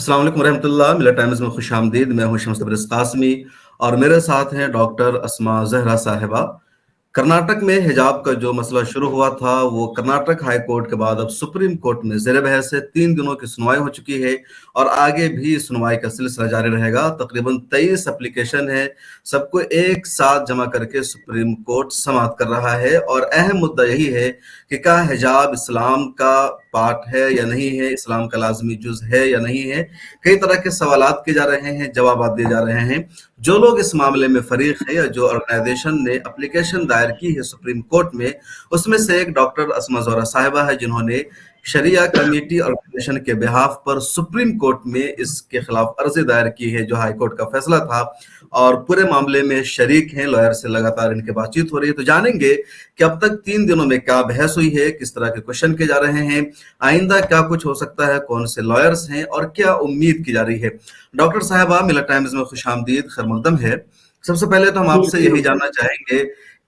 अस्सलाम वालेकुम रहमतुल्लाह। मिला टाइम्स में खुश आमदीद। मैं हूं शम्स तबरेज़ कासमी और मेरे साथ हैं डॉक्टर अस्मा जहरा साहिबा। कर्नाटक में हिजाब का जो मसला शुरू हुआ था वो कर्नाटक हाई कोर्ट के बाद अब सुप्रीम कोर्ट में ज़ेर बहस है। 3 दिनों की सुनवाई हो चुकी है और आगे भी सुनवाई का सिलसिला जारी रहेगा। तकरीबन 23 एप्लीकेशन है, सबको एक साथ जमा करके सुप्रीम कोर्ट समाअत कर रहा है और अहम मुद्दा यही है कि क्या हिजाब इस्लाम का पार्ट है या नहीं है, इस्लाम का लाजमी जुज है या नहीं है। कई तरह के सवालात किए जा रहे हैं, जवाब दिए जा रहे हैं। जो लोग इस मामले में फरीक है या जो ऑर्गेनाइजेशन ने एप्लीकेशन दायर की है सुप्रीम कोर्ट में, उसमें से एक डॉक्टर अस्मा ज़ोहरा साहिबा है जिन्होंने शरिया कमेटी ऑर्गेनाइजेशन के बिहाफ पर सुप्रीम कोर्ट में इसके खिलाफ अर्जी दायर की है जो हाई कोर्ट का फैसला था और पूरे मामले में शरीक हैं। लॉयर से लगातार इनकी बातचीत हो रही है, तो जानेंगे कि अब तक 3 दिनों में क्या बहस हुई है, किस तरह के क्वेश्चन किए जा रहे हैं, आइंदा क्या कुछ हो सकता है, कौन से लॉयर्स हैं और क्या उम्मीद की जा रही है। डॉक्टर साहबा, मिला टाइम्स में खुश आमदीद, खैर मकदम है। सबसे पहले तो हम आपसे यही जानना चाहेंगे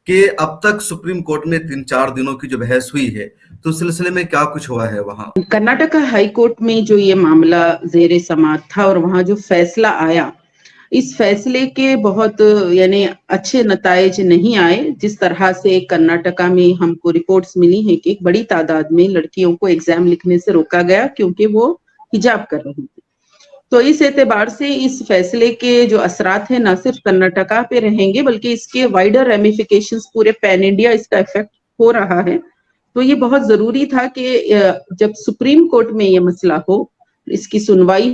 कि अब तक सुप्रीम कोर्ट में 3-4 दिनों की जो बहस हुई है, तो उस सिलसिले में क्या कुछ हुआ है वहां? कर्नाटक हाई कोर्ट में जो ये मामला जेर समाअत था और वहां जो फैसला आया, इस फैसले के बहुत यानी अच्छे नताइज नहीं आए। जिस तरह से कर्नाटका में हमको रिपोर्ट्स मिली हैं कि एक बड़ी तादाद में लड़कियों को एग्जाम लिखने से रोका गया क्योंकि वो हिजाब कर रही थी। तो इस एतबार से इस फैसले के जो असरात हैं ना सिर्फ कर्नाटका पे रहेंगे बल्कि इसके वाइडर रेमिफिकेशंस पूरे पैन इंडिया इसका इफेक्ट हो रहा है। तो ये बहुत जरूरी था कि जब सुप्रीम कोर्ट में ये मसला हो, इसकी सुनवाई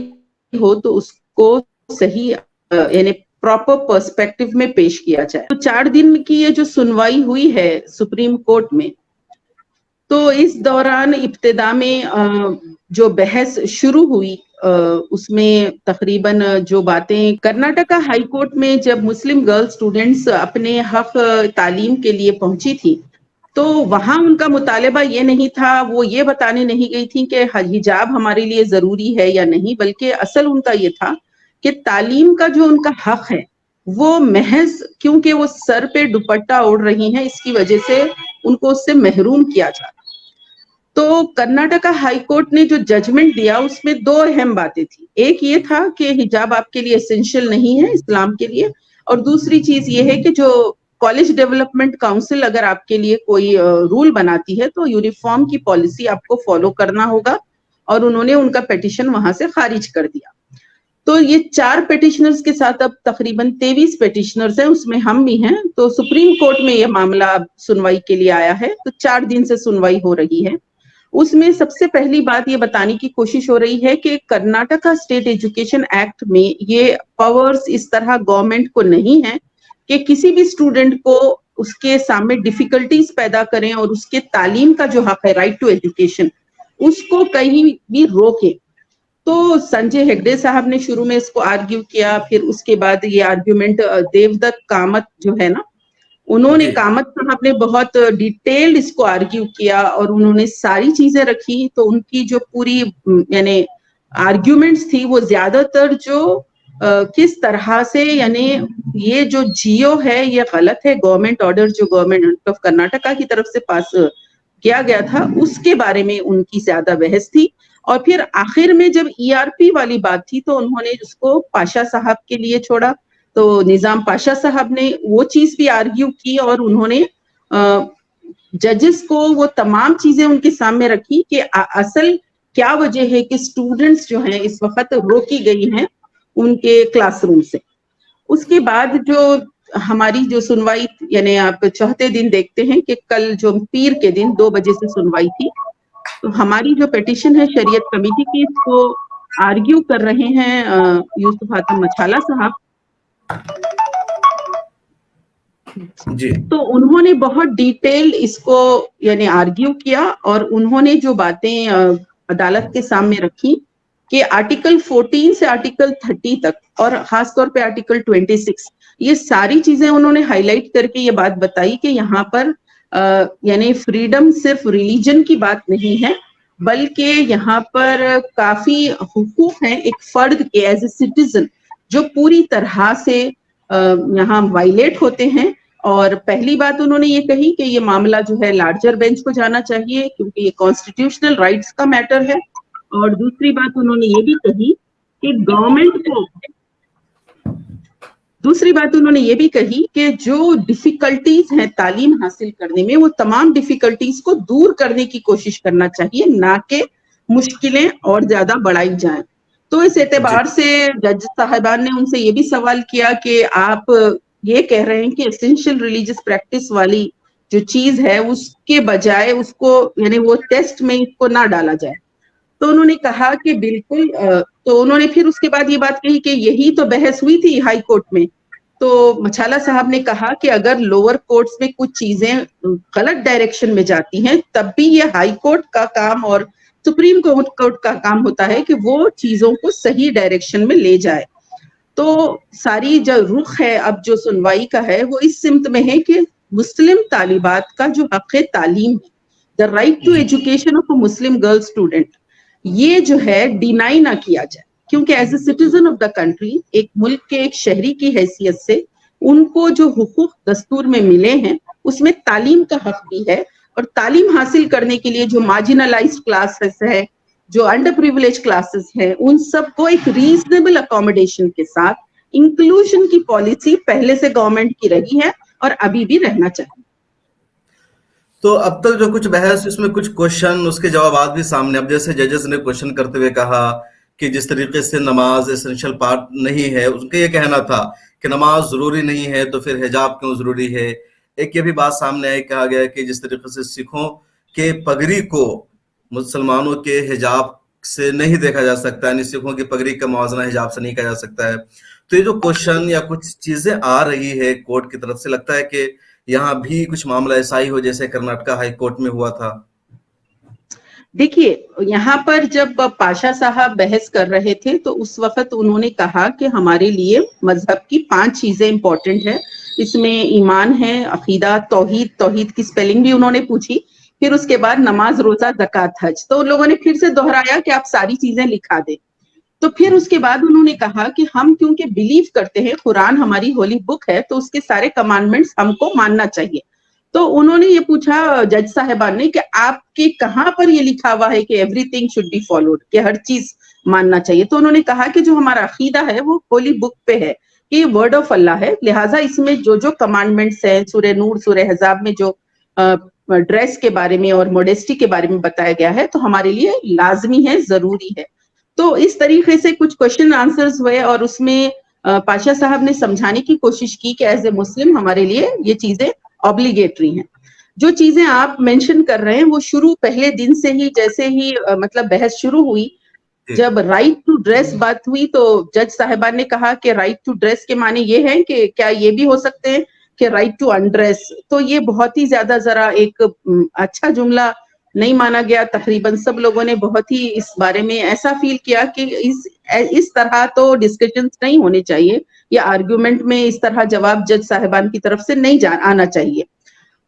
हो, तो उसको सही यानी प्रॉपर पर्सपेक्टिव में पेश किया जाए। तो 4 दिन की ये जो सुनवाई हुई है सुप्रीम कोर्ट में, तो इस दौरान इब्तिदा में जो बहस शुरू हुई उसमें तकरीबन जो बातें कर्नाटका हाई कोर्ट में जब मुस्लिम गर्ल स्टूडेंट्स अपने हक तालीम के लिए पहुंची थी, तो वहां उनका मुतालिबा ये नहीं था, वो ये बताने नहीं गई थी कि हिजाब हमारे लिए जरूरी है या नहीं, बल्कि असल उनका ये था कि तालीम का जो उनका हक है वो महज क्योंकि वो सर पे दुपट्टा ओढ़ रही हैं इसकी वजह से उनको उससे महरूम किया जाता। तो कर्नाटका हाई कोर्ट ने जो जजमेंट दिया उसमें 2 अहम बातें थी। एक ये था कि हिजाब आपके लिए एसेंशियल नहीं है इस्लाम के लिए, और दूसरी चीज ये है कि जो कॉलेज डेवलपमेंट काउंसिल अगर आपके लिए कोई रूल बनाती है तो यूनिफॉर्म की पॉलिसी आपको फॉलो करना होगा, और उन्होंने उनका पिटीशन वहां से खारिज कर दिया। तो ये 4 पिटिशनर्स के साथ अब तकरीबन 23 पिटिशनर्स हैं, उसमें हम भी हैं। तो सुप्रीम कोर्ट में ये मामला सुनवाई के लिए आया है, तो 4 दिन से सुनवाई हो रही है। उसमें सबसे पहली बात ये बताने की कोशिश हो रही है कि कर्नाटका स्टेट एजुकेशन एक्ट में ये पावर्स इस तरह गवर्नमेंट को नहीं है कि किसी भी स्टूडेंट को उसके सामने डिफिकल्टीज पैदा करें और उसके तालीम का जो हक है, राइट टू एजुकेशन, उसको कहीं भी रोके। तो संजय हेगड़े साहब ने शुरू में इसको आर्ग्यू किया, फिर उसके बाद ये आर्ग्यूमेंट देवदत्त कामत जो है ना, उन्होंने कामत साहब ने बहुत डिटेल्ड इसको आर्ग्यू किया और उन्होंने सारी चीजें रखी। तो उनकी जो पूरी यानी आर्ग्यूमेंट्स थी वो ज्यादातर जो किस तरह से यानी ये जो जियो है ये गलत है, गवर्नमेंट ऑर्डर जो गवर्नमेंट ऑफ कर्नाटका की तरफ से पास किया गया था उसके बारे में उनकी ज्यादा बहस थी। और फिर आखिर में जब ईआरपी वाली बात थी तो उन्होंने उसको पाशा साहब के लिए छोड़ा। तो निजाम पाशा साहब ने वो चीज भी आर्ग्यू की और उन्होंने जजेस को वो तमाम चीजें उनके सामने रखी कि असल क्या वजह है कि स्टूडेंट्स जो हैं इस वक्त रोकी गई हैं उनके क्लासरूम से। उसके बाद जो हमारी जो सुनवाई यानी आप चौथे दिन देखते हैं कि कल जो पीर के दिन 2 बजे से सुनवाई थी, तो हमारी जो पिटीशन है शरीयत कमेटी की, इसको आर्ग्यू कर रहे हैं यूसुफ हातिम मछाला साहब जी। तो उन्होंने बहुत डिटेल इसको यानी आर्ग्यू किया और उन्होंने जो बातें अदालत के सामने रखी कि आर्टिकल 14 से आर्टिकल 30 तक और खासतौर पे आर्टिकल 26, ये सारी चीजें उन्होंने हाईलाइट करके ये बात बताई कि यहाँ पर यानी फ्रीडम सिर्फ रिलीजन की बात नहीं है, बल्कि यहाँ पर काफी हुकूक हैं एक फर्द के एज ए सिटीजन जो पूरी तरह से यहाँ वायलेट होते हैं। और पहली बात उन्होंने ये कही कि ये मामला जो है लार्जर बेंच को जाना चाहिए क्योंकि ये कॉन्स्टिट्यूशनल राइट्स का मैटर है। और दूसरी बात उन्होंने ये भी कही कि गवर्नमेंट को, दूसरी बात उन्होंने ये भी कही कि जो डिफिकल्टीज हैं तालीम हासिल करने में, वो तमाम डिफिकल्टीज को दूर करने की कोशिश करना चाहिए, ना कि मुश्किलें और ज्यादा बढ़ाई जाएं। तो इस एतबार से जज साहिबान ने उनसे ये भी सवाल किया कि आप ये कह रहे हैं कि एसेंशियल रिलीजियस प्रैक्टिस वाली जो चीज है उसके बजाय उसको यानी वो टेस्ट में इसको ना डाला जाए। तो उन्होंने कहा कि बिल्कुल, तो उन्होंने फिर उसके बाद ये बात कही कि यही तो बहस हुई थी हाई कोर्ट में। तो मछाला साहब ने कहा कि अगर लोअर कोर्ट्स में कुछ चीजें गलत डायरेक्शन में जाती हैं, तब भी ये हाई कोर्ट का काम और सुप्रीम कोर्ट का काम होता है कि वो चीजों को सही डायरेक्शन में ले जाए। तो सारी जो रुख है अब जो सुनवाई का है वो इस सिमत में है कि मुस्लिम तालिबात का जो हक तालीम है, the right to education of a Muslim girl student, ये जो है डिनाई ना किया जाए, क्योंकि as a citizen of the country, एक मुल्क के एक शहरी की हैसियत से उनको जो हुकूक दस्तूर में मिले हैं उसमें तालीम का हक भी है, और तालीम हासिल करने के लिए जो मार्जिनलाइज्ड क्लासेस है, जो अंडर प्रिविलेज क्लासेस हैं, उन सबको एक रीजनेबल अकोमोडेशन के साथ इंक्लूजन की पॉलिसी पहले से गवर्नमेंट की रही है और अभी भी रहना चाहिए। तो अब तक जो कुछ बहस, इसमें कुछ क्वेश्चन, उसके जवाब भी सामने। अब जैसे जजेस ने क्वेश्चन करते हुए कहा कि जिस तरीके से नमाज एसेंशियल पार्ट नहीं है, उनका ये कहना था कि नमाज जरूरी नहीं है तो फिर हिजाब क्यों जरूरी है। एक ये भी बात सामने आई, कहा गया कि जिस तरीके से सिखों के पगड़ी को मुसलमानों के हिजाब से नहीं देखा जा सकता, यानी सिखों की पगड़ी का मुआवजा हिजाब से नहीं किया जा सकता है। तो ये जो क्वेश्चन या कुछ चीजें आ रही है कोर्ट की तरफ से, लगता है कि यहाँ भी कुछ मामला ऐसा ही हो जैसे कर्नाटका हाई कोर्ट में हुआ था। देखिए, यहाँ पर जब पाशा साहब बहस कर रहे थे तो उस वक्त उन्होंने कहा कि हमारे लिए मजहब की 5 चीजें इंपॉर्टेंट है। इसमें ईमान है, अकीदा, तौहीद, तौहीद की स्पेलिंग भी उन्होंने पूछी, फिर उसके बाद नमाज, रोजा, ज़कात, हज। तो उन लोगों ने फिर से दोहराया कि आप सारी चीजें लिखा दें। तो फिर उसके बाद उन्होंने कहा कि हम क्योंकि बिलीव करते हैं, कुरान हमारी होली बुक है, तो उसके सारे कमांडमेंट्स हमको मानना चाहिए। तो उन्होंने ये पूछा जज साहिबान ने कि आपके कहाँ पर ये लिखा हुआ है कि एवरीथिंग शुड बी फॉलोड, कि हर चीज मानना चाहिए। तो उन्होंने कहा कि जो हमारा अकीदा है वो होली बुक पे है, कि वर्ड ऑफ अल्लाह है, लिहाजा इसमें जो जो कमांडमेंट्स हैं, सूरह नूर, सूरह हज़ाब में जो ड्रेस के बारे में और मोडेस्टी के बारे में बताया गया है, तो हमारे लिए लाजमी है, जरूरी है। तो इस तरीके से कुछ क्वेश्चन आंसर्स हुए और उसमें पाशा साहब ने समझाने की कोशिश की कि एज ए मुस्लिम हमारे लिए ये चीजें ऑब्लिगेटरी हैं। जो चीजें आप मेंशन कर रहे हैं वो शुरू पहले दिन से ही, जैसे ही मतलब बहस शुरू हुई, जब राइट टू ड्रेस बात हुई, तो जज साहिबान ने कहा कि राइट टू ड्रेस के माने ये है कि क्या ये भी हो सकते हैं कि राइट टू अनड्रेस। तो ये बहुत ही ज्यादा जरा एक अच्छा जुमला नहीं माना गया। तकरीबन सब लोगों ने बहुत ही इस बारे में ऐसा फील किया कि इस तरह तो डिस्कशंस नहीं होने चाहिए, या आर्ग्यूमेंट में इस तरह जवाब जज साहिबान की तरफ से नहीं आना चाहिए।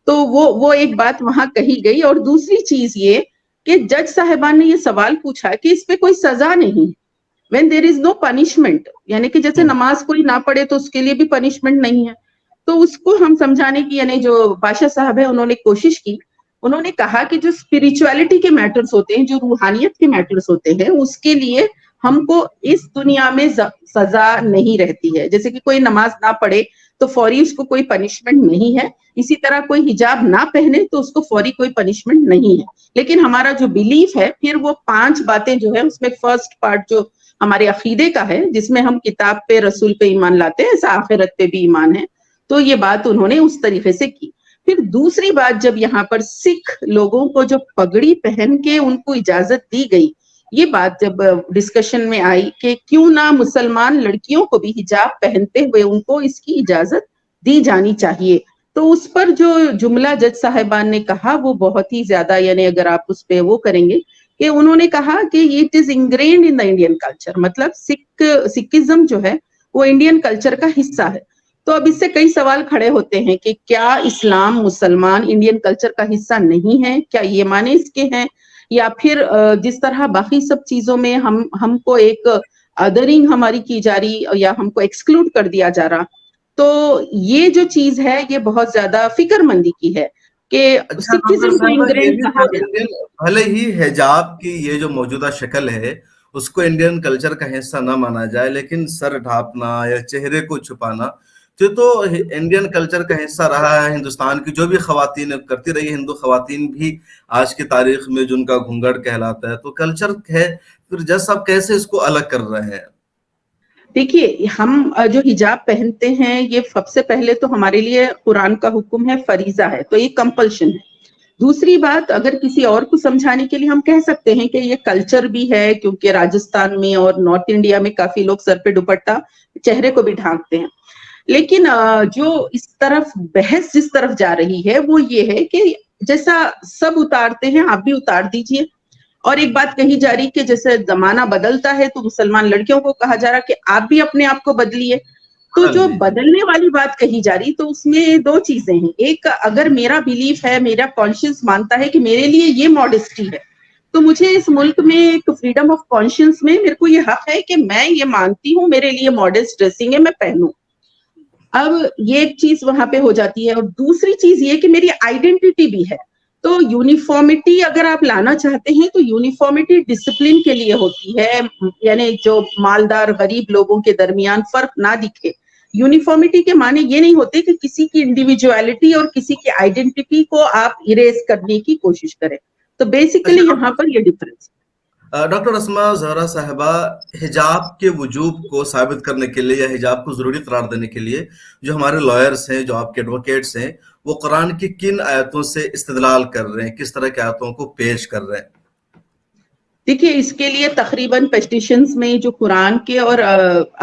तो वो एक बात वहां कही गई। और दूसरी चीज ये कि जज साहिबान ने ये सवाल पूछा कि इस पे कोई सजा नहीं है, when there is no punishment, यानी कि जैसे नमाज कोई ना पढ़े तो उसके लिए भी पनिशमेंट नहीं है। तो उसको हम समझाने की, यानी जो बादशाह साहब है उन्होंने कोशिश की। उन्होंने कहा कि जो स्पिरिचुअलिटी के मैटर्स होते हैं, जो रूहानियत के मैटर्स होते हैं, उसके लिए हमको इस दुनिया में सजा नहीं रहती है। जैसे कि कोई नमाज ना पढ़े तो फौरी उसको कोई पनिशमेंट नहीं है, इसी तरह कोई हिजाब ना पहने तो उसको फौरी कोई पनिशमेंट नहीं है। लेकिन हमारा जो बिलीफ है, फिर वो 5 बातें जो है, उसमें फर्स्ट पार्ट जो हमारे अकीदे का है, जिसमें हम किताब पे, रसूल पे ईमान लाते हैं, ऐसा आखिरत पे भी ईमान है। तो ये बात उन्होंने उस तरीके से की। फिर दूसरी बात, जब यहाँ पर सिख लोगों को जो पगड़ी पहन के उनको इजाजत दी गई, ये बात जब डिस्कशन में आई कि क्यों ना मुसलमान लड़कियों को भी हिजाब पहनते हुए उनको इसकी इजाजत दी जानी चाहिए, तो उस पर जो जुमला जज साहिबान ने कहा वो बहुत ही ज्यादा, यानी अगर आप उस पे वो करेंगे कि उन्होंने कहा कि it is ingrained in the Indian culture, मतलब सिखिज्म जो है वो इंडियन कल्चर का हिस्सा है। तो अब इससे कई सवाल खड़े होते हैं कि क्या इस्लाम, मुसलमान इंडियन कल्चर का हिस्सा नहीं है, क्या ये माने इसके हैं, या फिर जिस तरह बाकी सब चीजों में हमको एक अदरिंग हमारी की जा रही या हमको एक्सक्लूड कर दिया जा रहा। तो ये जो चीज है ये बहुत ज्यादा फिक्रमंदी की है कि सिखिज्म को इंग्रेन कहा गया। भले ही हिजाब की ये जो मौजूदा शक्ल है اس کو انڈین کلچر کا حصہ نہ مانا جائے، لیکن سر ڈھانپنا یا چہرے کو چھپانا تو انڈین کلچر کا حصہ رہا ہے. ہندوستان کی جو بھی خواتین کرتی رہی، ہندو خواتین بھی آج کی تاریخ میں جن کا گھونگھٹ کہلاتا ہے تو کلچر ہے. پھر جج صاحب کیسے اس کو الگ کر رہے ہیں؟ دیکھیے، ہم جو حجاب پہنتے ہیں یہ سب سے پہلے تو ہمارے لیے قرآن کا حکم ہے، فریضہ ہے، تو یہ کمپلشن ہے. دوسری بات، اگر کسی اور کو سمجھانے کے لیے ہم کہہ سکتے ہیں کہ یہ کلچر بھی ہے، کیونکہ راجستھان میں اور نارتھ انڈیا میں کافی لوگ سر پہ دوپٹہ چہرے کو بھی ڈھانکتے ہیں. لیکن جو اس طرف بحث جس طرف جا رہی ہے وہ یہ ہے کہ جیسا سب اتارتے ہیں آپ بھی اتار دیجئے. اور ایک بات کہی جا رہی کہ جیسے زمانہ بدلتا ہے تو مسلمان لڑکیوں کو کہا جا رہا کہ آپ بھی اپنے آپ کو بدلیے. تو ہاں جو جی. بدلنے والی بات کہی جا رہی تو اس میں دو چیزیں ہیں. ایک، اگر میرا بیلیف ہے، میرا کانشنس مانتا ہے کہ میرے لیے یہ ماڈسٹی ہے، تو مجھے اس ملک میں ایک فریڈم آف کانشنس میں میرے کو یہ حق ہے کہ میں یہ مانتی ہوں میرے لیے ماڈسٹ ڈریسنگ ہے، میں پہنوں. اب یہ ایک چیز وہاں پہ ہو جاتی ہے. اور دوسری چیز یہ کہ میری آئیڈینٹی بھی ہے. تو یونیفارمٹی اگر آپ لانا چاہتے ہیں تو یونیفارمٹی ڈسپلن کے لیے ہوتی ہے، یعنی جو مالدار غریب لوگوں کے درمیان فرق نہ دکھے. یونیفارمٹی کے معنی یہ نہیں ہوتے کہ کسی کی انڈیویجوالٹی اور کسی کی آئیڈینٹی کو آپ اریز کرنے کی کوشش کریں. تو بیسیکلی اچھا یہاں پر یہ ڈفرنس. ڈاکٹر اسماء زہرا صاحبہ، حجاب کے وجوب کو ثابت کرنے کے لیے یا حجاب کو ضروری قرار دینے کے لیے جو ہمارے لائرز ہیں، جو آپ کے ایڈوکیٹس ہیں، وہ قرآن کی کن آیتوں سے استدلال کر رہے ہیں، کس طرح کی آیتوں کو پیش کر رہے ہیں؟ دیکھیے، اس کے لیے تقریباً پیٹیشنز میں جو قرآن کے اور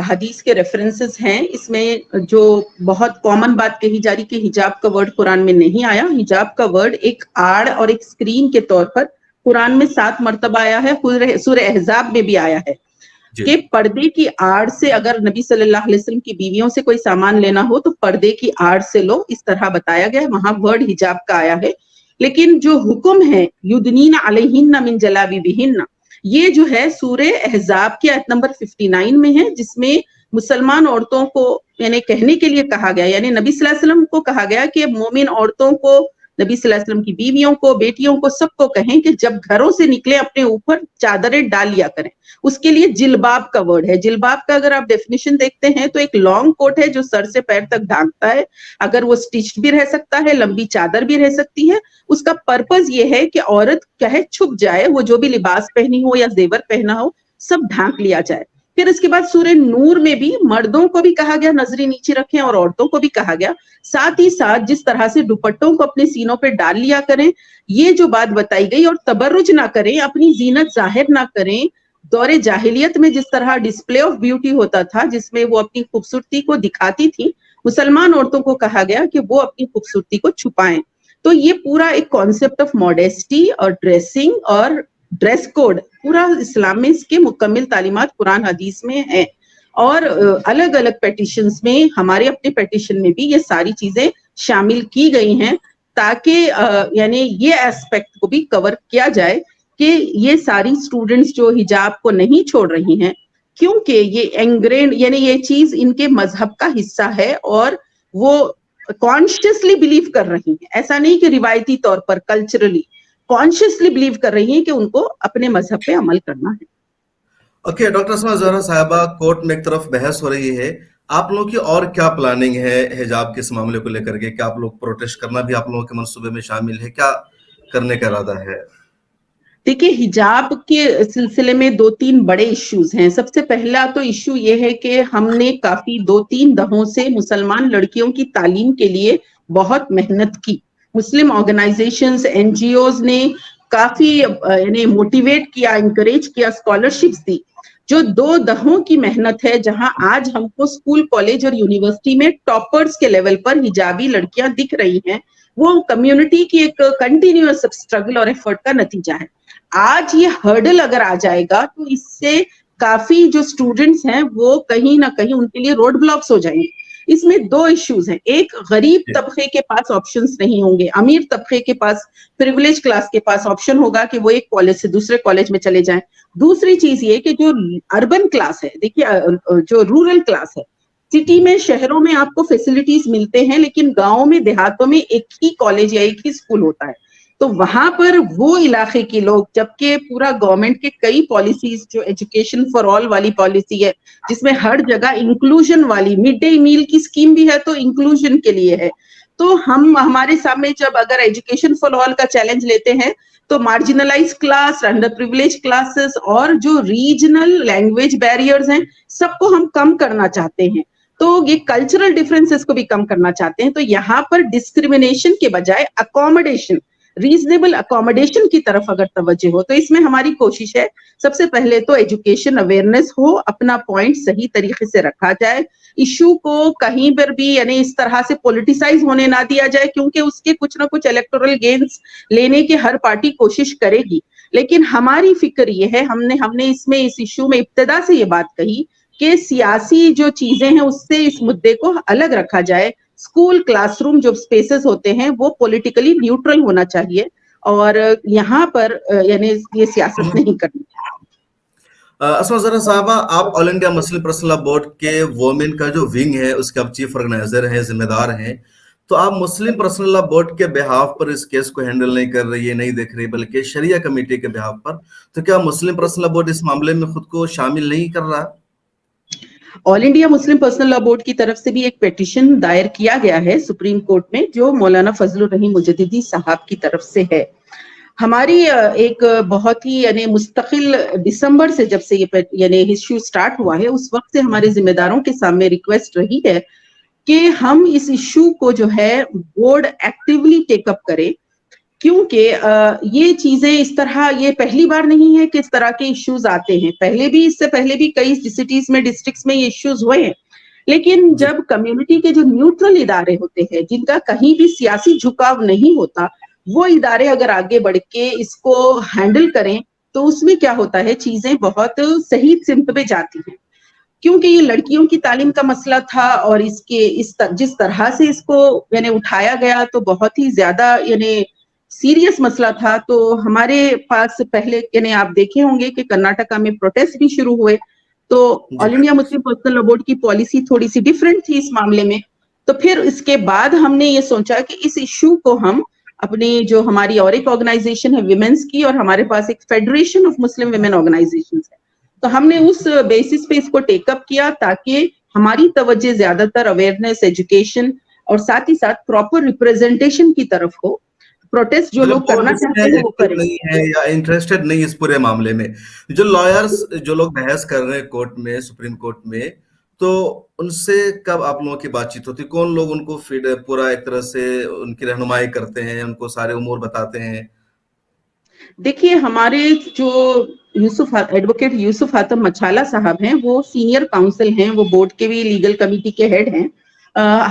حدیث کے ریفرنسز ہیں، اس میں جو بہت کامن بات کہی جا رہی کہ حجاب کا ورڈ قرآن میں نہیں آیا. حجاب کا ورڈ ایک آڑ اور ایک اسکرین کے طور پر قرآن میں 7 مرتبہ آیا ہے، سورہ احزاب میں بھی آیا ہے جی. کہ پردے کی آڑ سے اگر نبی صلی اللہ علیہ وسلم کی بیویوں سے کوئی سامان لینا ہو تو پردے کی آڑ سے لو، اس طرح بتایا گیا ہے. وہاں ورڈ حجاب کا آیا ہے. لیکن جو حکم ہے یدنین علیہن من جلابیبہن، یہ جو ہے سورہ احزاب کی آیت نمبر 59 میں ہے، جس میں مسلمان عورتوں کو یعنی کہنے کے لیے کہا گیا، یعنی نبی صلی اللہ علیہ وسلم کو کہا گیا کہ مومن عورتوں کو، نبی صلی اللہ علیہ وسلم کی بیویوں کو، بیٹیوں کو، سب کو کہیں کہ جب گھروں سے نکلے اپنے اوپر چادریں ڈال لیا کریں. اس کے لیے جلباب کا ورڈ ہے. جلباب کا اگر آپ ڈیفینیشن دیکھتے ہیں تو ایک لانگ کوٹ ہے جو سر سے پیر تک ڈھانکتا ہے. اگر وہ سٹیچڈ بھی رہ سکتا ہے، لمبی چادر بھی رہ سکتی ہے. اس کا پرپز یہ ہے کہ عورت کہے چھپ جائے، وہ جو بھی لباس پہنی ہو یا زیور پہنا ہو سب ڈھانک لیا جائے. پھر اس کے بعد سورہ نور میں بھی مردوں کو بھی کہا گیا نظریں نیچے رکھیں اور عورتوں کو بھی کہا گیا. ساتھ ہی ساتھ جس طرح سے دوپٹوں کو اپنے سینوں پہ ڈال لیا کریں، یہ جو بات بتائی گئی، اور تبرج نہ کریں، اپنی زینت ظاہر نہ کریں. دور جاہلیت میں جس طرح ڈسپلے آف بیوٹی ہوتا تھا جس میں وہ اپنی خوبصورتی کو دکھاتی تھی، مسلمان عورتوں کو کہا گیا کہ وہ اپنی خوبصورتی کو چھپائیں. تو یہ پورا ایک کانسیپٹ آف ماڈیسٹی اور ڈریسنگ اور ڈریس کوڈ پورا اسلام میں اس کے مکمل تعلیمات قرآن حدیث میں ہیں. اور الگ الگ پیٹیشنز میں، ہمارے اپنے پیٹیشن میں بھی یہ ساری چیزیں شامل کی گئی ہیں تاکہ یعنی یہ ایسپیکٹ کو بھی کور کیا جائے کہ یہ ساری اسٹوڈنٹس جو حجاب کو نہیں چھوڑ رہی ہیں کیونکہ یہ انگرینڈ، یعنی یہ چیز ان کے مذہب کا حصہ ہے اور وہ کانشیسلی بلیو کر رہی ہیں. ایسا نہیں کہ روایتی طور پر، کلچرلی کانشیسلی بلیو کر رہی ہیں کہ ان کو اپنے مذہب پہ عمل کرنا ہے. اوکے ڈاکٹر اسماء زہرا صاحبہ، کورٹ میں ایک طرف بحث ہو رہی ہے، آپ لوگوں کی اور کیا پلاننگ ہے حجاب کے اس معاملے کو لے کر کے؟ کیا آپ لوگ پروٹیسٹ کرنا بھی آپ لوگوں کے منصوبے میں شامل ہے؟ کیا کرنے کا ارادہ ہے؟ دیکھیے، حجاب کے سلسلے میں 2-3 بڑے ایشوز ہیں. سب سے پہلا تو ایشو یہ ہے کہ ہم نے کافی 2-3 دہوں سے مسلمان لڑکیوں کی تعلیم کے لیے بہت محنت کی. مسلم آرگنائزیشنز، این جی اوز نے کافی یعنی موٹیویٹ کیا، انکریج کیا، اسکالرشپس دی. جو 2 دہوں کی محنت ہے، جہاں آج ہم کو اسکول، کالج اور یونیورسٹی میں ٹاپرز کے لیول پر حجابی لڑکیاں دکھ رہی ہیں، وہ کمیونٹی کی ایک کنٹینیوس اسٹرگل اور ایفرٹ کا نتیجہ ہے. آج یہ ہرڈل اگر آ جائے گا تو اس سے کافی جو اسٹوڈنٹس ہیں وہ کہیں نہ کہیں ان کے لیے روڈ بلاکس ہو جائیں گے. اس میں 2 ایشوز ہیں. ایک، غریب طبقے کے پاس آپشنز نہیں ہوں گے. امیر طبقے کے پاس، پریویلیج کلاس کے پاس آپشن ہوگا کہ وہ ایک کالج سے دوسرے کالج میں چلے جائیں. دوسری چیز یہ کہ جو اربن کلاس ہے، دیکھیے جو رورل کلاس ہے، سٹی میں، شہروں میں آپ کو فیسلٹیز ملتے ہیں لیکن گاؤں میں، دیہاتوں میں ایک ہی کالج یا ایک ہی اسکول ہوتا ہے. تو وہاں پر وہ علاقے کے لوگ, جبکہ پورا گورنمنٹ کے کئی پالیسیز جو ایجوکیشن فار آل والی پالیسی ہے, جس میں ہر جگہ انکلوژن والی, مڈ ڈے میل کی اسکیم بھی ہے تو انکلوژن کے لیے ہے, تو ہمارے سامنے جب اگر ایجوکیشن فار آل کا چیلنج لیتے ہیں تو marginalise class, under privilege classes اور جو ریجنل لینگویج بیریئرز ہیں سب کو ہم کم کرنا چاہتے ہیں, تو یہ کلچرل ڈفرینسز کو بھی کم کرنا چاہتے ہیں. تو یہاں پر ڈسکریمنیشن کے بجائے اکوموڈیشن, ریزنیبل اکوموڈیشن کی طرف اگر توجہ ہو, تو اس میں ہماری کوشش ہے سب سے پہلے تو ایجوکیشن اویئرنیس ہو, اپنا پوائنٹ صحیح طریقے سے رکھا جائے, ایشو کو کہیں پر بھی یعنی اس طرح سے پولیٹیسائز ہونے نہ دیا جائے, کیونکہ اس کے کچھ نہ کچھ الیکٹورل گینز لینے کی ہر پارٹی کوشش کرے گی. لیکن ہماری فکر یہ ہے, ہم نے اس ایشو میں ابتدا سے یہ بات کہی کہ سیاسی جو چیزیں ہیں اس سے اس مدے کو الگ رکھا جائے. اسکول کلاس روم جو اسپیسز ہوتے ہیں وہ پولیٹیکلی نیوٹرل ہونا چاہیے, اور یہاں پر یعنی یہ سیاست نہیں کرنی. اسما زہرا صاحبہ, آپ آل انڈیا مسلم پرسنل لا بورڈ کے وومن کا جو ونگ ہے اس کے آپ چیف آرگنائزر ہیں, ذمہ دار ہیں, تو آپ مسلم پرسنل لا بورڈ کے بہاف پر اس کیس کو ہینڈل نہیں کر رہی ہے, نہیں دیکھ رہی, بلکہ شریعہ کمیٹی کے بہاف پر, تو کیا مسلم پرسنل لا بورڈ اس معاملے میں خود کو شامل نہیں کر رہا؟ آل انڈیا مسلم پرسنل لا بورڈ کی طرف سے بھی ایک پیٹیشن دائر کیا گیا ہے سپریم کورٹ میں, جو مولانا فضل الرحیم مجددی صاحب کی طرف سے ہے. ہماری ایک بہت ہی یعنی مستقل دسمبر سے جب سے یہ یعنی ایشو سٹارٹ ہوا ہے اس وقت سے ہمارے ذمہ داروں کے سامنے ریکویسٹ رہی ہے کہ ہم اس ایشو کو جو ہے بورڈ ایکٹیولی ٹیک اپ کرے, کیونکہ یہ چیزیں اس طرح, یہ پہلی بار نہیں ہے کہ اس طرح کے ایشوز آتے ہیں, پہلے بھی اس سے پہلے بھی کئی سٹیز میں ڈسٹرکٹس میں یہ ایشوز ہوئے ہیں, لیکن جب کمیونٹی کے جو نیوٹرل ادارے ہوتے ہیں جن کا کہیں بھی سیاسی جھکاؤ نہیں ہوتا, وہ ادارے اگر آگے بڑھ کے اس کو ہینڈل کریں تو اس میں کیا ہوتا ہے, چیزیں بہت صحیح سمت پہ جاتی ہیں. کیونکہ یہ لڑکیوں کی تعلیم کا مسئلہ تھا اور جس طرح سے اس کو یعنی اٹھایا گیا تو بہت ہی زیادہ یعنی سیریس مسئلہ تھا. تو ہمارے پاس پہلے یعنی آپ دیکھے ہوں گے کہ کرناٹکا میں پروٹیسٹ بھی شروع ہوئے, تو آل انڈیا مسلم پرسنل لا بورڈ کی پالیسی تھوڑی سی ڈفرینٹ تھی اس معاملے میں. تو پھر اس کے بعد ہم نے یہ سوچا کہ اس ایشو کو ہم اپنی جو ہماری اور ایک آرگنائزیشن ہے ویمنس کی, اور ہمارے پاس ایک federation of Muslim women organisation ہے, تو ہم نے اس بیسس پہ اس کو ٹیک اپ کیا تاکہ ہماری توجہ زیادہ تر اویئرنیس, ایجوکیشن اور ساتھ ہی ساتھ پراپر ریپرزینٹیشن کی طرف ہو. پروٹیسٹ جو لوگ کرنا چاہتے ہیں وہ کریں. نہیں ہے یا انٹرسٹڈ نہیں اس پورے معاملے میں, جو لائرز جو لوگ بحث کر رہے ہیں کورٹ میں, سپریم کورٹ میں, تو ان سے کب آپ لوگوں کی بات چیت ہوتی, کون لوگ ان کو پورا ایک طرح سے ان کی رہنمائی کرتے ہیں, ان کو سارے امور بتاتے ہیں؟ دیکھیے ہمارے جو ایڈوکیٹ یوسف حاتم مچھالہ صاحب ہیں وہ سینئر کاؤنسل ہیں, وہ بورڈ کے بھی لیگل کمیٹی کے ہیڈ ہیں.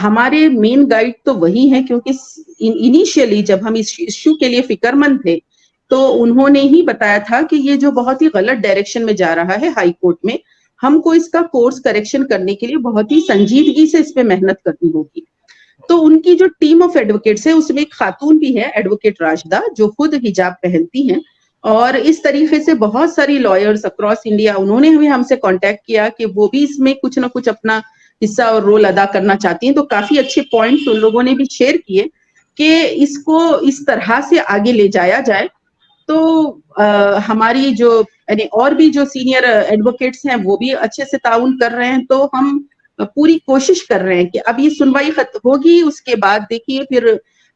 ہمارے مین گائیڈ تو وہی ہیں, کیونکہ انیشیلی جب ہم اس ایشو کے لیے فکر مند تھے تو انہوں نے ہی بتایا تھا کہ یہ جو بہت ہی غلط ڈائریکشن میں جا رہا ہے ہائی کورٹ میں, ہم کو اس کا کورس کریکشن کرنے کے لیے بہت ہی سنجیدگی سے اس پہ محنت کرنی ہوگی. تو ان کی جو ٹیم آف ایڈوکیٹس ہے اس میں ایک خاتون بھی ہے, ایڈوکیٹ راشدہ, جو خود حجاب پہنتی ہیں, اور اس طریقے سے بہت ساری لائرز اکراس انڈیا, انہوں نے ہم سے کانٹیکٹ کیا کہ وہ بھی اس میں کچھ نہ کچھ اپنا حصہ اور رول ادا کرنا چاہتی ہیں. تو کافی اچھے پوائنٹس ان لوگوں نے بھی شیئر کیے کہ اس کو اس طرح سے آگے لے جایا جائے. تو ہماری جو یعنی اور بھی جو سینئر ایڈوکیٹس ہیں وہ بھی اچھے سے تعاون کر رہے ہیں. تو ہم پوری کوشش کر رہے ہیں کہ اب یہ سنوائی ہوگی, اس کے بعد دیکھیے پھر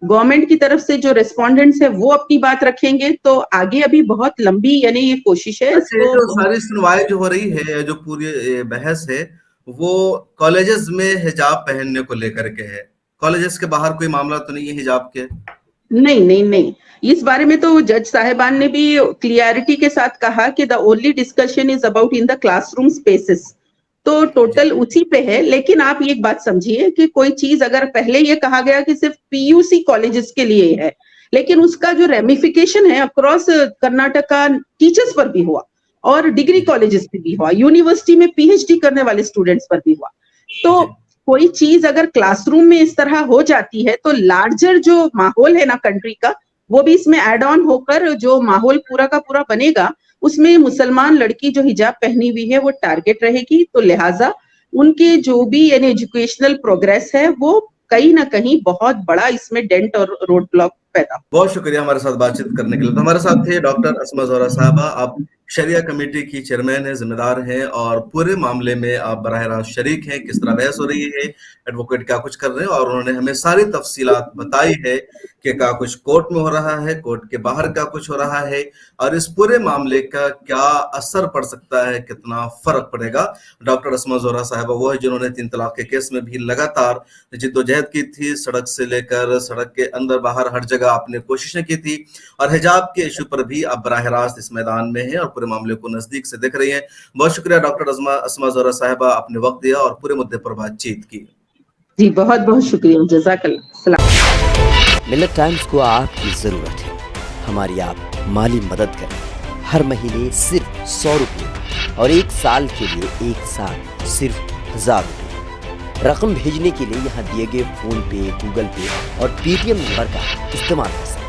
گورنمنٹ کی طرف سے جو ریسپونڈنٹس ہیں وہ اپنی بات رکھیں گے. تو آگے ابھی بہت لمبی یعنی یہ کوشش ہے. جو ساری سنوائی جو ہو رہی ہے, جو پوری بحث ہے, وہ کالجز میں حجاب پہننے کو لے کر کے ہے, کالجز کے باہر کوئی معاملہ تو نہیں ہے حجاب کے؟ نہیں, اس بارے میں تو جج صاحبان نے بھی کلیئرٹی کے ساتھ کہا کہ the only discussion is about in the classroom spaces. تو ٹوٹل اسی پہ ہے. لیکن آپ ایک بات سمجھیے کہ کوئی چیز اگر پہلے یہ کہا گیا کہ صرف پی یو سی کالجز کے لیے ہے, لیکن اس کا جو ریمیفیکیشن ہے اکراس کرناٹکا ٹیچرز پر بھی ہوا اور ڈگری کالجز پہ بھی ہوا, یونیورسٹی میں پی ایچ ڈی کرنے والے اسٹوڈنٹس پر بھی ہوا. تو کوئی چیز اگر کلاس روم میں اس طرح ہو جاتی ہے تو لارجر جو ماحول ہے نا کنٹری کا, وہ بھی اس میں ایڈ آن ہو کر جو ماحول پورا کا پورا بنے گا اس میں مسلمان لڑکی جو حجاب پہنی ہوئی ہے وہ ٹارگٹ رہے گی. تو لہٰذا ان کے جو بھی یعنی ایجوکیشنل پروگریس ہے وہ کہیں نہ کہیں بہت بڑا اس میں ڈینٹ اور روڈ بلاک पैदा हो। बहुत शुक्रिया हमारे साथ बातचीत करने के लिए। तो हमारे साथ थे डॉक्टर अस्मा ज़ोहरा साहबा। आप शरिया कमेटी की चेयरमैन हैं, जिम्मेदार हैं और पूरे मामले में आप बराह रास्त शरीक हैं। किस तरह बहस हो रही है, एडवोकेट क्या कुछ कर रहे हैं, और उन्होंने हमें सारी तफसीलात बताई है कि क्या कुछ कोर्ट में हो रहा है, कोर्ट के बाहर क्या कुछ हो रहा है, और इस पूरे मामले का क्या असर पड़ सकता है, कितना फर्क पड़ेगा। डॉक्टर अस्मा ज़ोहरा साहबा वो है जिन्होंने 3 तलाक के केस में भी लगातार जिद्दोजहद की थी, सड़क से लेकर सड़क के अंदर बाहर हर जगह आपने कोशिशें की थी, और हिजाब के इशू पर भी आप बराह रास्त इस मैदान में हैं और पूरे मामले को नजदीक से देख रही हैं। बहुत शुक्रिया डॉक्टर अस्मा ज़ोहरा साहबा, आपने वक्त दिया और पूरे मुद्दे पर बातचीत की। जी बहुत बहुत शुक्रिया, जज़ाकल्लाह। सलाम। मिल्लत टाइम्स को आपकी जरूरत है, हमारी आप माली मदद करें। हर महीने सिर्फ 100 रुपये और 1 साल के लिए एक साथ सिर्फ 1000 रुपये। रकम भेजने के लिए यहाँ दिए गए फोन पे, गूगल पे और पेटीएम नंबर का इस्तेमाल कर सकते हैं।